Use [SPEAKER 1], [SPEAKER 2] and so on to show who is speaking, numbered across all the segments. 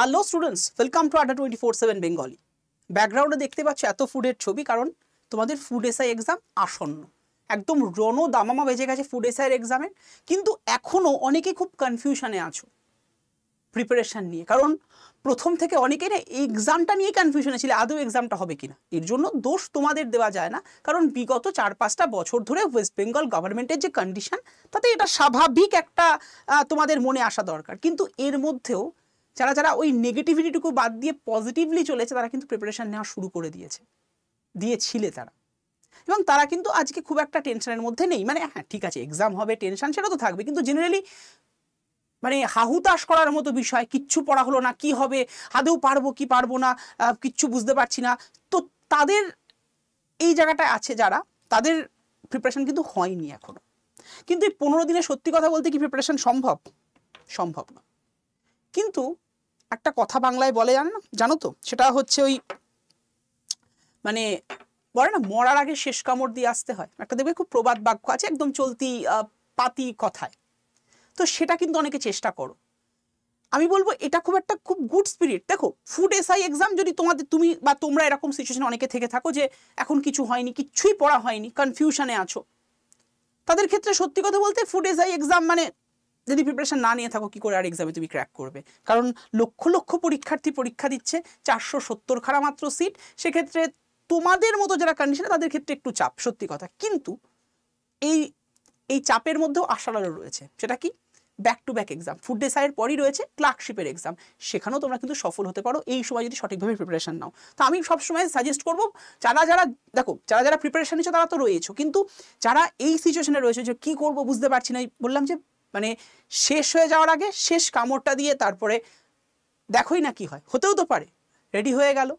[SPEAKER 1] Hello students, welcome to আড্ডা 24/7 Bengali. ব্যাকগ্রাউন্ডে দেখতে পাচ্ছ এত ফুডের ছবি, কারণ তোমাদের ফুড এসআই এক্সাম আসন্ন, একদম দামামা বেজে গেছে ফুড এসআইয়ের এক্সামের। কিন্তু এখনও অনেকেই খুব কনফিউশনে আছো প্রিপারেশান নিয়ে, কারণ প্রথম থেকে অনেকেই না এক্সামটা নিয়ে কনফিউশনে ছিল আদৌ এক্সামটা হবে কিনা। এর জন্য দোষ তোমাদের দেওয়া যায় না, কারণ বিগত 4-5টা বছর ধরে ওয়েস্ট বেঙ্গল গভর্নমেন্টের যে কন্ডিশন, তাতে এটা স্বাভাবিক একটা তোমাদের মনে আসা দরকার। কিন্তু এর মধ্যেও যারা যারা ওই নেগেটিভিটিটুকু বাদ দিয়ে পজিটিভলি চলেছে, তারা কিন্তু প্রিপারেশান নেওয়া শুরু করে দিয়েছিলে তারা, এবং তারা কিন্তু আজকে খুব একটা টেনশনের মধ্যে নেই। মানে হ্যাঁ ঠিক আছে, এক্সাম হবে, টেনশন সেটা তো থাকবে, কিন্তু জেনারেলি মানে হাহুতাশ করার মতো বিষয়, কিচ্ছু পড়া হলো না, কি হবে, আদৌ পারবো কি পারবো না, কিচ্ছু বুঝতে পারছি না। তো তাদের এই জায়গাটায় আছে যারা, তাদের প্রিপারেশান কিন্তু হয়নি এখনো। কিন্তু এই 15 দিনে সত্যি কথা বলতে কি প্রিপারেশান সম্ভব না। কিন্তু একটা কথা বাংলায় বলে জানো তো, সেটা হচ্ছে ওই মানে বলে না, মরার আগে শেষ কামড় দিয়ে আসতে হয়। একটা দেখবে খুব প্রবাদ বাক্য আছে, একদম চলতি পাতি কথায়। তো সেটা কিন্তু অনেকে চেষ্টা করো। আমি বলবো এটা খুব গুড স্পিরিট। দেখো, ফুড এসআই এক্সাম যদি তোমরা এরকম সিচুয়েশনে অনেকে থেকে থাকো যে এখন কিছু হয়নি, কিচ্ছুই পড়া হয়নি, কনফিউশনে আছো, তাদের ক্ষেত্রে সত্যি কথা বলতে ফুড এসআই এক্সাম মানে যদি প্রিপারেশন না নিয়ে থাকো, কি করে আর এক্সামে তুমি ক্র্যাক করবে? কারণ লক্ষ লক্ষ পরীক্ষার্থী পরীক্ষা দিচ্ছে, 470 খানা মাত্র সিট। সেক্ষেত্রে তোমাদের মতো যারা কন্ডিশনে, তাদের ক্ষেত্রে একটু চাপ, সত্যি কথা। কিন্তু এই চাপের মধ্যেও আশার আলো রয়েছে। সেটা কি? Back to back exam. Food এসআইয়ের পরই রয়েছে ক্লার্কশিপের এক্সাম, সেখানেও তোমরা কিন্তু সফল হতে পারো এই সময় যদি সঠিকভাবে প্রিপারেশন নাও। তো আমি সবসময় সাজেস্ট করবো, যারা প্রিপারেশন নিচ্ছ তারা তো রয়েছে, কিন্তু যারা এই সিচুয়েশনে রয়েছে যে কি করব বুঝতে পারছি না, বললাম যে মানে শেষ হয়ে যাওয়ার আগে শেষ কামড়টা দিয়ে তারপরে দেখোই না কি হয়। হতেও তো পারে রেডি হয়ে গেল,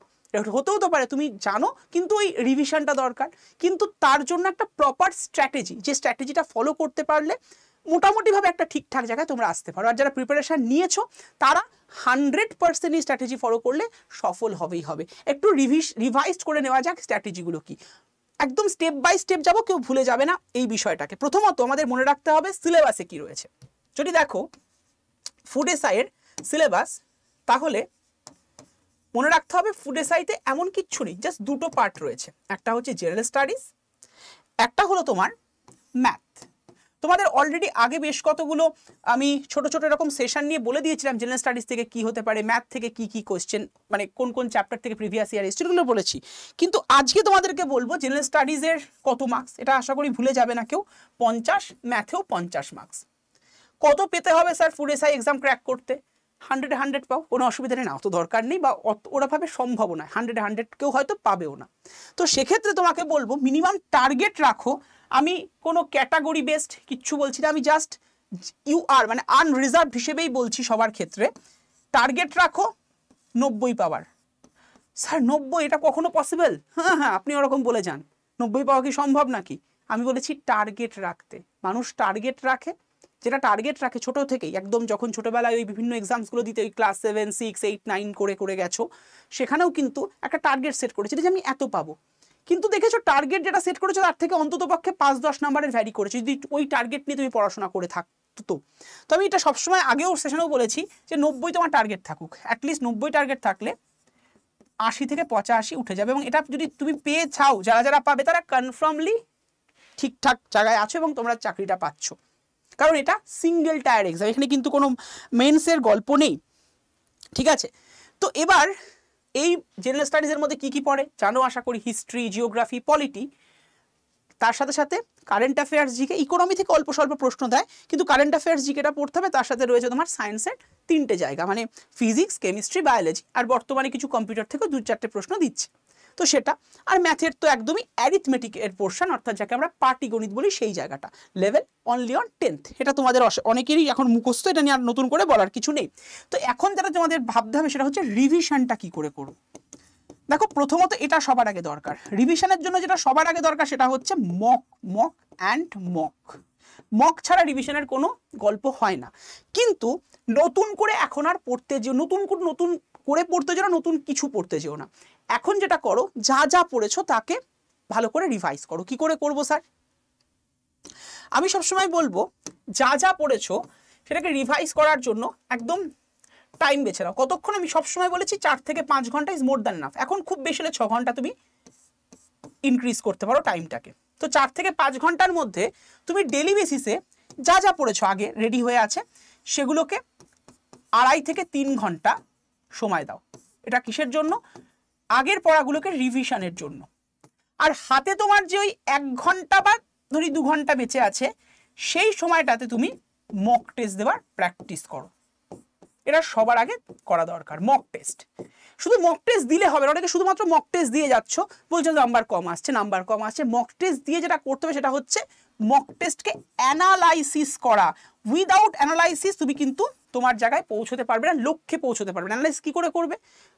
[SPEAKER 1] হতেও তো পারে তুমি জানো, কিন্তু ওই রিভিশনটা দরকার। কিন্তু তার জন্য একটা প্রপার স্ট্র্যাটেজি, যে স্ট্র্যাটেজিটা ফলো করতে পারলে মোটামুটিভাবে একটা ঠিকঠাক জায়গায় তোমরা আসতে পারো। আর যারা প্রিপারেশান নিয়েছো, তারা 100% এই স্ট্র্যাটেজি ফলো করলে সফল হবেই হবে। একটু রিভাইজ করে নেওয়া যাক স্ট্র্যাটেজিগুলো কি, একদম স্টেপ বাই স্টেপ যাবো, কেউ ভুলে যাবে না এই বিষয়টাকে। প্রথমত আমাদের মনে রাখতে হবে সিলেবাসে কি রয়েছে। যদি দেখো ফুড এসআইয়ের সিলেবাস, তাহলে মনে রাখতে হবে ফুড এসআইতে এমন কিচ্ছু নেই, জাস্ট দুটো পার্ট রয়েছে। একটা হচ্ছে জেনারেল স্টাডিজ, একটা হলো তোমার ম্যাথ। তোমাদের অলরেডি আগে বেশ কতগুলো আমি ছোট ছোট এরকম সেশন নিয়ে বলে দিয়েছিলাম জেনারেল স্টাডিজ থেকে কি হতে পারে, ম্যাথ থেকে কি কি কোশ্চেন, মানে কোন কোন চ্যাপ্টার থেকে প্রিভিয়াস ইয়ার এসেছে, এগুলো বলেছি। কিন্তু আজকে তোমাদেরকে বলবো জেনারেল স্টাডিজের কত মার্কস, এটা আশা করি ভুলে যাবে না কেউ। 50, ম্যাথেও 50 মার্কস। কত পেতে হবে sir food SI exam crack করতে? 100 পাও, কোনো অসুবিধা নেই, না অত দরকার নেই, বা ওরাভাবে সম্ভব নয়। 100 কেউ হয়তো পাবেও না। তো সেক্ষেত্রে তোমাকে বলবো মিনিমাম টার্গেট রাখো। আমি কোনো ক্যাটাগরি বেসড কিচ্ছু বলছি না, আমি জাস্ট মানে আনরিজার্ভ হিসেবেই বলছি সবার ক্ষেত্রে। টার্গেট রাখো 90 পাওয়ার। স্যার 90 এটা কখনো পসিবল? হ্যাঁ, আপনি ওরকম বলে যান, 90 পাওয়া কি সম্ভব নাকি? আমি বলেছি টার্গেট রাখতে। মানুষ টার্গেট রাখে, যেটা টার্গেট রাখে ছোট থেকেই, একদম যখন ছোটবেলায় ওই বিভিন্ন এক্সামসগুলো দিতে ওই ক্লাস 7, 6, 8, 9 করে গেছো, সেখানেও কিন্তু একটা টার্গেট সেট করেছিল যে আমি এত পাবো। কিন্তু দেখেছো টার্গেট যেটা সেট করেছো তার থেকে অন্তত পক্ষে 5-10 নাম্বারের ভ্যারি করেছে, যদি ওই টার্গেট নিয়ে তুমি পড়াশোনা করে থাকতো। তো আমি এটা সবসময় আগেও সেশনেও বলেছি যে 90 তোমার টার্গেট থাকুক, অ্যাটলিস্ট 90 টার্গেট থাকলে 80 থেকে 85 উঠে যাবে। এবং এটা যদি তুমি পেয়ে চাও, যারা পাবে তারা কনফার্মলি ঠিকঠাক জায়গায় আছো এবং তোমরা চাকরিটা পাচ্ছ। কারণ এটা সিঙ্গেল টায়ার এক্সাম, এখানে কিন্তু কোনো মেন্সের গল্প নেই, ঠিক আছে? তো এবার এই জেনারেল স্টাডিজের মধ্যে কি কি পড়ে জানো আশা করি, হিস্ট্রি, জিওগ্রাফি, পলিটি, তার সাথে সাথে কারেন্ট অ্যাফেয়ার্স, জিকে। ইকোনমি থেকে অল্প স্বল্প প্রশ্ন দেয়, কিন্তু কারেন্ট অ্যাফেয়ার্স জিকেটা পড়তে হবে। তার সাথে রয়েছে তোমার সায়েন্সের 3টে জায়গা, মানে ফিজিক্স, কেমিস্ট্রি, বায়োলজি, আর বর্তমানে কিছু কম্পিউটার থেকেও 2-4টে প্রশ্ন দিচ্ছে, তো সেটা। আর ম্যাথের তো একদমই অ্যারিথমেটিকের পোর্শন, অর্থাৎ যাকে আমরা পাটিগণিত বলি, সেই জায়গাটা লেভেল অনলি অন 10th। এটা তোমাদের অনেকেরই এখন মুখস্থ, এটা নিয়ে আর নতুন করে বলার কিছু নেই। তো এখন যেটা তোমাদের ভাবতে হবে সেটা হচ্ছে রিভিশনটা কি করে করো। দেখো, প্রথমত এটা সবার আগে দরকার। রিভিশনের জন্য যেটা সবার আগে দরকার সেটা হচ্ছে মক ছাড়া রিভিশনের কোনো গল্প হয় না। কিন্তু নতুন করে এখন আর পড়তে যেও, নতুন করে পড়তে যেও না, নতুন কিছু পড়তে যেও না। এখন যেটা করো, যা পড়েছো তাকে ভালো করে রিভাইজ করো। কি করে করবো স্যার? আমি সবসময় বলবো যা পড়েছো সেটাকে রিভাইজ করার জন্য একদম টাইম বেছে নাও কতক্ষণ। আমি সবসময় বলেছি 4 থেকে 5 ঘন্টা ইজ মোর দ্যান এনাফ। এখন খুব বেশি হলে 6 ঘন্টা তুমি ইনক্রিজ করতে পারো টাইমটাকে। তো 4 থেকে 5 ঘন্টার মধ্যে তুমি ডেলি বেসিসে যা যা পড়েছো আগে রেডি হয়ে আছে সেগুলোকে 2.5 থেকে 3 ঘন্টা সময় দাও। এটা কিসের জন্য? আগের পড়াগুলোকে রিভিশনের জন্য। আর হাতে তোমার যে ওই 1 ঘন্টা বা ধরি 2 ঘন্টা বেঁচে আছে সেই সময়টাতে তুমি মক টেস্ট দেওয়ার প্র্যাকটিস করো। এটা সবার আগে করা দরকার। মক টেস্ট, শুধু মক টেস্ট দিলে হবে না। অনেকে শুধুমাত্র মক টেস্ট দিয়ে যাচ্ছ, বলছো নাম্বার কম আসছে নাম্বার কম আসছে। মক টেস্ট দিয়ে যেটা করতে হবে সেটা হচ্ছে মক টেস্টকে অ্যানালাইসিস করা। উইদাউট অ্যানালাইসিস তুমি কিন্তু তোমার জায়গায় পৌঁছতে পারবে না, লক্ষ্যে পৌঁছতে পারবে না। অ্যানালাইসিস কী করে করবে?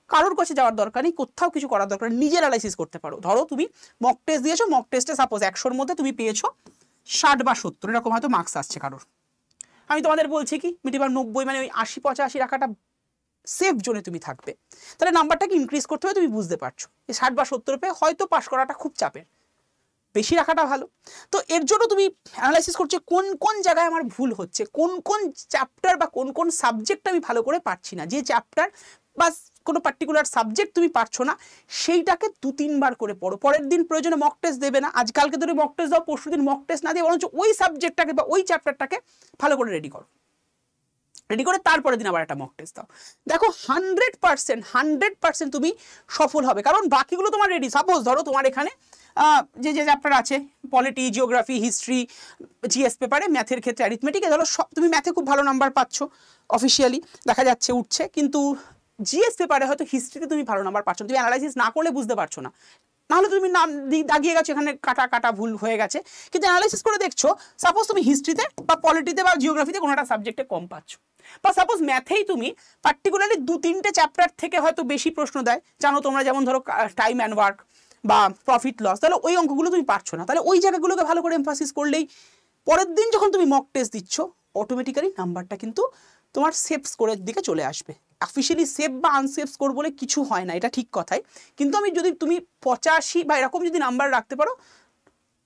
[SPEAKER 1] কারোর কাছে যাওয়ার দরকার নেই, কোথাও কিছু করার দরকার নেই, নিজে অ্যানালাইসিস করতে পারো। ধরো তুমি মক টেস্ট দিয়েছো, মক টেস্টে সাপোজ 100-র মধ্যে তুমি পেয়েছো 60 বা 70, এরকম হয়তো মার্কস আসছে কারোর। আমি তোমাদের বলছি কি মিনিমাম 90 মানে ওই 80-85 রাখাটা সেফ জোনে তুমি থাকবে। তাহলে নাম্বারটাকে ইনক্রিজ করতে হবে, তুমি বুঝতে পারছো। এই 60 বা 70 পেয়ে হয়তো পাস করাটা খুব চাপের, বেশি রাখাটা ভালো। তো এর জন্য তুমি অ্যানালাইসিস করছো কোন কোন জায়গায় আমার ভুল হচ্ছে, কোন কোন চ্যাপ্টার বা কোন কোন সাবজেক্ট আমি ভালো করে পারছি না। যে চ্যাপ্টার বা কোনো পার্টিকুলার সাবজেক্ট তুমি পারছো না সেইটাকে 2-3 বার করে পড়ো। পরের দিন প্রয়োজনে মক টেস্ট দেবে না, আজকালকে ধরে মক টেস্ট দাও, পরশু দিন মক টেস্ট না দিয়ে বরঞ্চ ওই সাবজেক্টটাকে বা ওই চ্যাপ্টারটাকে ভালো করে রেডি করো। রেডি করে তারপরে দিন আবার একটা মক টেস্ট দাও। দেখো 100% তুমি সফল হবে, কারণ বাকিগুলো তোমার রেডি। সাপোজ ধরো তোমার এখানে যে যে চ্যাপ্টার আছে পলিটি, জিওগ্রাফি, হিস্ট্রি, জিএস পেপারে, ম্যাথের ক্ষেত্রে অ্যারিথমেটিকে, ধরো সব তুমি ম্যাথে খুব ভালো নাম্বার পাচ্ছ, অফিসিয়ালি দেখা যাচ্ছে উঠছে, কিন্তু জিএস পেপারে হয়তো হিস্ট্রিতে তুমি ভালো নাম্বার পাচ্ছ, তুমি অ্যানালাইসিস না করলে বুঝতে পারছো না। নাহলে তুমি নাম দাগিয়ে গেছো, এখানে কাটা কাটা ভুল হয়ে গেছে, কিন্তু অ্যানালাইসিস করে দেখছো সাপোজ তুমি হিস্ট্রিতে বা পলিটিতে বা জিওগ্রাফিতে কোনো একটা সাবজেক্টে কম পাচ্ছ, বা সাপোজ ম্যাথেই তুমি পার্টিকুলারলি 2-3টে চ্যাপ্টার থেকে হয়তো বেশি প্রশ্ন দেয়, জানো তোমরা, যেমন ধরো টাইম অ্যান্ড ওয়ার্ক বা প্রফিট লস, তাহলে ওই অঙ্কগুলো তুমি পারছো না, তাহলে ওই জায়গাগুলোকে ভালো করে এমফাসিস করলেই পরের দিন যখন তুমি মক টেস্ট দিচ্ছ অটোমেটিক্যালি নাম্বারটা কিন্তু তোমার সেফ স্কোরের দিকে চলে আসবে। অফিসিয়ালি সেফ বা আনসেফ স্কোর বলে কিছু হয় না, এটা ঠিক কথাই, কিন্তু আমি যদি তুমি 85 বা এরকম যদি নাম্বার রাখতে পারো,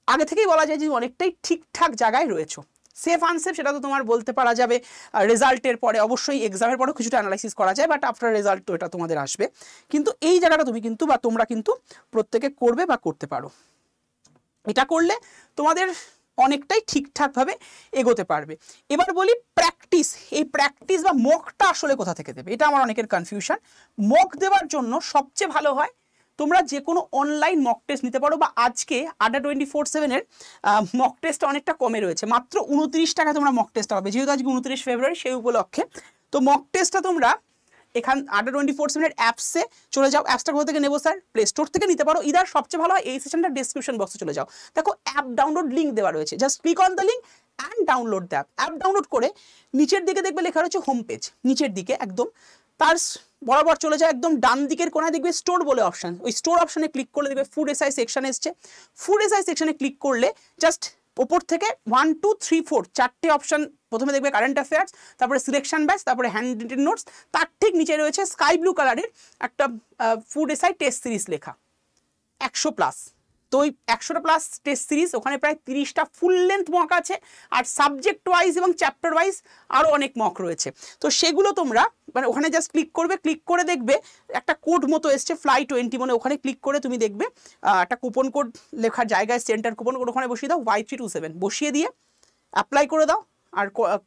[SPEAKER 1] আগে থেকেই বলা যায় যে অনেকটাই ঠিকঠাক জায়গায় রয়েছো। সেফ আনসেফ সেটা তো তোমার বলতে পারা যাবে রেজাল্টের পরে, অবশ্যই এক্সামের পরেও কিছুটা অ্যানালাইসিস করা যায়, বাট আফটার রেজাল্ট তো এটা তোমাদের আসবে। কিন্তু এই জায়গাটা তুমি কিন্তু বা তোমরা কিন্তু প্রত্যেকে করবে বা করতে পারো। এটা করলে তোমাদের অনেকটাই ঠিকঠাকভাবে এগোতে পারবে। এবার বলি প্র্যাকটিস। এই প্র্যাকটিস বা মকটা আসলে কোথা থেকে দেবে, এটা আমার অনেকের কনফিউশন। মক দেওয়ার জন্য সবচেয়ে ভালো হয় তোমরা যে কোনো অনলাইন মক টেস্ট নিতে পারো, বা আজকে আড্ডা 24/7-এর মক টেস্ট অনেকটা কমে রয়েছে, মাত্র 29 টাকায় তোমরা মক টেস্ট পাবে, যেহেতু আজকে 29 ফেব্রুয়ারি সেই উপলক্ষে। তো মক টেস্টটা তোমরা এখান আড্ডা 24/7-এর অ্যাপসে চলে যাও। অ্যাপসটা কোথা থেকে নেবো স্যার? প্লে স্টোর থেকে নিতে পারো, ইদার সবচেয়ে ভালো হয় এই সেশনটা ডেসক্রিপশন বক্সে চলে যাও, দেখো অ্যাপ ডাউনলোড লিঙ্ক দেওয়া রয়েছে, just click on the link and download the app. App download করে নিচের দিকে দেখবে লেখা রয়েছে হোম পেজ, নিচের দিকে একদম তার বরাবর চলে যায়, একদম ডান দিকের কোনায় দেখবে স্টোর বলে অপশান, ওই স্টোর অপশানে ক্লিক করলে দেখবে ফুড এসআই সেকশন এসছে। ফুড এসআই সেকশনে ক্লিক করলে জাস্ট ওপর থেকে 1, 2, 3, 4 4টে অপশান, প্রথমে দেখবে কারেন্ট অ্যাফেয়ার্স, তারপরে সিলেকশন ব্যাচ, তারপরে হ্যান্ড রিটেন নোটস, তার ঠিক নিচে রয়েছে স্কাই ব্লু কালারের একটা ফুড এসআই টেস্ট সিরিজ লেখা 100+। তো ওই 100+ টেস্ট সিরিজ, ওখানে প্রায় 30টা ফুল লেন্থ মক আছে, আর সাবজেক্ট ওয়াইজ এবং চ্যাপ্টার ওয়াইজ আরও অনেক মক রয়েছে। তো সেগুলো তোমরা মানে ওখানে জাস্ট ক্লিক করবে, ক্লিক করে দেখবে একটা কোড মতো এসছে fly20, মানে ওখানে ক্লিক করে তুমি দেখবে একটা কুপন কোড লেখার জায়গায় সেন্টার কুপন কোড ওখানে বসিয়ে দাও, Y327 বসিয়ে দিয়ে অ্যাপ্লাই করে দাও, আর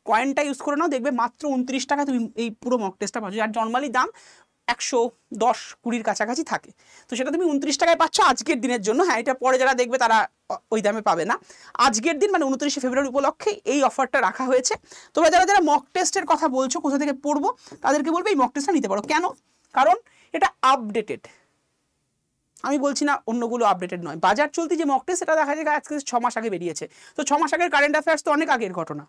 [SPEAKER 1] কয়েনটা ইউজ করে নাও, দেখবে মাত্র 29 টাকা তুমি এই পুরো মক টেস্টটা পাচ্ছ, আর নর্মালি দাম 110-20 কাছাকাছি থাকে। তো সেটা তুমি 29 টাকায় পাচ্ছ আজকের দিনের জন্য। হ্যাঁ, এটা পরে যারা দেখবে তারা ওই দামে পাবে না। আজকের দিন মানে 29 ফেব্রুয়ারি উপলক্ষে এই অফারটা রাখা হয়েছে। তোমরা যারা যারা মক টেস্টের কথা বলছো কোথা থেকে পড়বো, তাদেরকে বলবে এই মক টেস্টটা নিতে পারো। কেন? কারণ এটা আপডেটেড। আমি বলছি না অন্যগুলো আপডেটেড নয়, বাজার চলতি যে মক টেস্ট সেটা দেখা যায় আজকে 6 মাস আগে বেরিয়েছে। তো 6 মাস আগের কারেন্ট অ্যাফেয়ার্স তো অনেক আগের ঘটনা,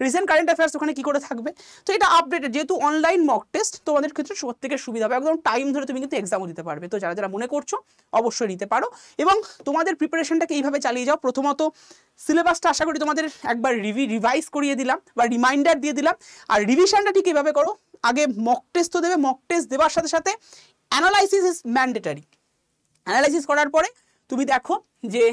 [SPEAKER 1] রিসেন্ট কারেন্ট অ্যাফেয়ার্স ওখানে কী করে থাকবে? তো এটা আপডেটেড, যেহেতু অনলাইন মক টেস্ট তোমাদের ক্ষেত্রে সত্যিকার সুবিধা হবে, একদম টাইম ধরে তুমি কিন্তু এক্সামও দিতে পারবে। তো যারা যারা মনে করছো অবশ্যই নিতে পারো, এবং তোমাদের প্রিপারেশনটাকে এইভাবে চালিয়ে যাও। প্রথমত সিলেবাসটা আশা করি তোমাদের একবার রিভাইজ করিয়ে দিলাম বা রিমাইন্ডার দিয়ে দিলাম, আর রিভিশনটা ঠিক এইভাবে করো। আগে মক টেস্ট তো দেবে, মক টেস্ট দেওয়ার সাথে সাথে অ্যানালাইসিস ইজ ম্যান্ডেটারি। অ্যানালাইসিস করার পরে তুমি দেখো যে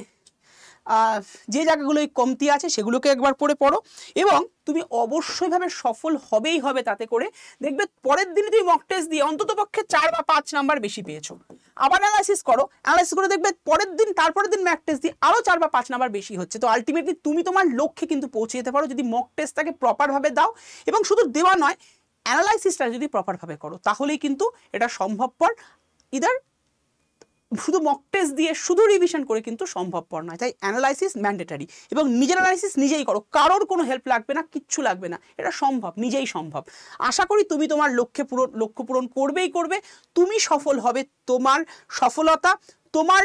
[SPEAKER 1] যে জায়গাগুলো কমতি আছে সেগুলোকে একবার পড়ো এবং তুমি অবশ্যইভাবে সফল হবেই হবে তাতে করে। দেখবে পরের দিনে তুমি মক টেস্ট দিয়ে অন্তত পক্ষে 4 বা 5 নাম্বার বেশি পেয়েছো। আবার অ্যানালাইসিস করে দেখবে পরের দিন তারপরের দিন মক টেস্ট দিয়ে আরও 4 বা 5 নাম্বার বেশি হচ্ছে। তো আলটিমেটলি তুমি তোমার লক্ষ্যে কিন্তু পৌঁছে যেতে পারো যদি মক টেস্টটাকে প্রপারভাবে দাও, এবং শুধু দেওয়া নয়, অ্যানালাইসিসটা যদি প্রপারভাবে করো, তাহলেই কিন্তু এটা সম্ভবপর। ইদার শুধু মক টেস্ট দিয়ে শুধু রিভিশন করে কিন্তু সম্ভবপর নয়। তাই অ্যানালাইসিস ম্যান্ডেটারি, এবং নিজের অ্যানালাইসিস নিজেই করো, কারোর কোনো হেল্প লাগবে না, কিচ্ছু লাগবে না, এটা সম্ভব, নিজেই সম্ভব। আশা করি তুমি তোমার লক্ষ্য পূরণ করবে, তুমি সফল হবে। তোমার সফলতা তোমার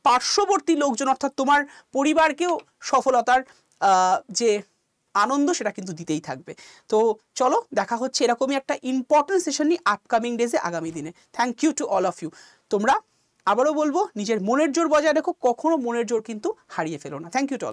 [SPEAKER 1] পার্শ্ববর্তী লোকজন অর্থাৎ তোমার পরিবারকেও সফলতার যে আনন্দ সেটা কিন্তু দিতেই থাকবে। তো চলো, দেখা হচ্ছে এরকমই একটা ইম্পর্টেন্ট সেশন নিয়ে আপকামিং ডেজে, আগামী দিনে। Thank you to all of you. তোমরা আবারও বলবো, নিজের মনের জোর বজায় রেখো, কখনো মনের জোর কিন্তু হারিয়ে ফেলো না। Thank you to all.